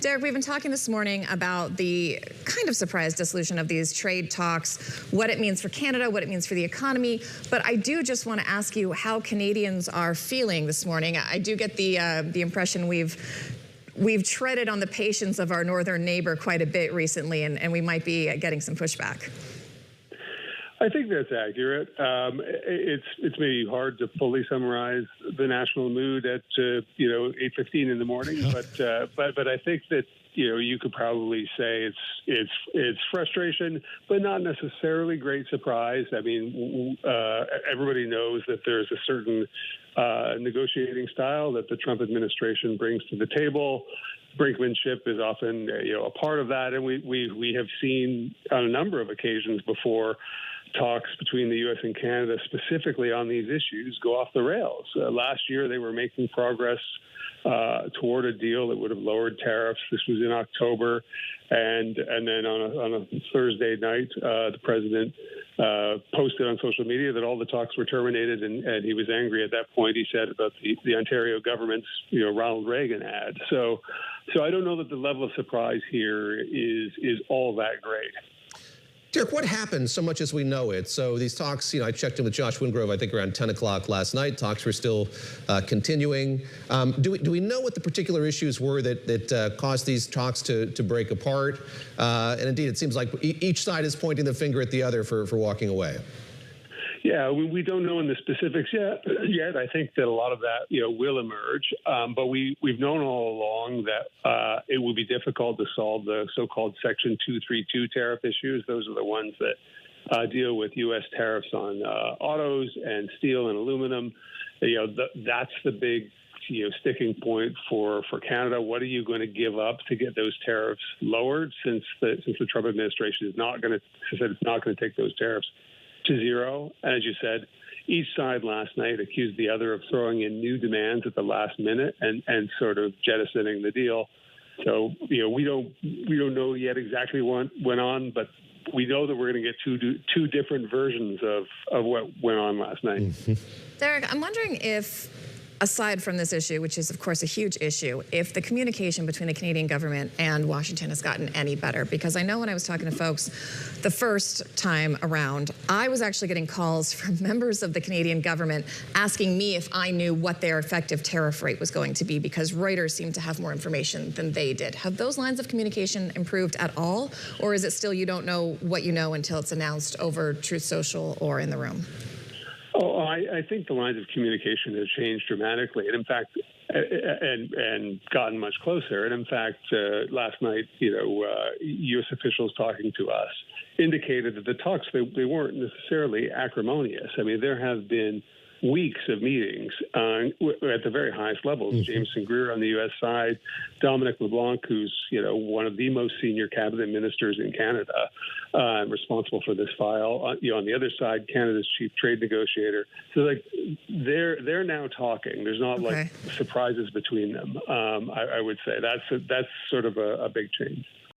Derek, we've been talking this morning about the kind of surprise dissolution of these trade talks, what it means for Canada, what it means for the economy. But I do just want to ask you how Canadians are feeling this morning. I do get the impression we've treaded on the patience of our northern neighbor quite a bit recently, and we might be getting some pushback. I think that's accurate. It's maybe hard to fully summarize the national mood at 8:15 in the morning, but I think that you could probably say it's frustration, but not necessarily great surprise. I mean, everybody knows that there's a certain negotiating style that the Trump administration brings to the table. Brinkmanship is often a part of that, and we have seen on a number of occasions before talks between the U.S. and Canada specifically on these issues go off the rails. Last year, they were making progress toward a deal that would have lowered tariffs. This was in October. And then on a Thursday night, the president posted on social media that all the talks were terminated, and he was angry at that point. He said about the Ontario government's Ronald Reagan ad. So I don't know that the level of surprise here is all that great. Derek, what happened so much as we know it? So these talks, I checked in with Josh Wingrove, I think around 10 o'clock last night. Talks were still continuing. Do we know what the particular issues were that caused these talks to break apart? And indeed, it seems like each side is pointing the finger at the other for walking away. Yeah, we don't know in the specifics yet. I think that a lot of that, will emerge. But we've known all along that it will be difficult to solve the so-called Section 232 tariff issues. Those are the ones that deal with U.S. tariffs on autos and steel and aluminum. That's the big sticking point for Canada. What are you going to give up to get those tariffs lowered? Since the Trump administration is not going to take those tariffs to zero. And as you said, each side last night accused the other of throwing in new demands at the last minute and sort of jettisoning the deal. So we don't know yet exactly what went on, but we know that we're going to get two different versions of what went on last night. Mm-hmm. Derek, I'm wondering if, aside from this issue, which is, of course, a huge issue, if the communication between the Canadian government and Washington has gotten any better. Because I know when I was talking to folks the first time around, I was actually getting calls from members of the Canadian government asking me if I knew what their effective tariff rate was going to be, because Reuters seemed to have more information than they did. Have those lines of communication improved at all? Or is it still you don't know what you know until it's announced over Truth Social or in the room? Oh, I think the lines of communication have changed dramatically, and in fact, and gotten much closer. And in fact, last night, U.S. officials talking to us indicated that the talks they weren't necessarily acrimonious. I mean, there have been weeks of meetings at the very highest levels. Mm-hmm. Jameson Gura on the U.S. side, Dominic LeBlanc, who's one of the most senior cabinet ministers in Canada, responsible for this file. On the other side, Canada's chief trade negotiator. So they're now talking. There's not surprises between them. I would say that's sort of a big change.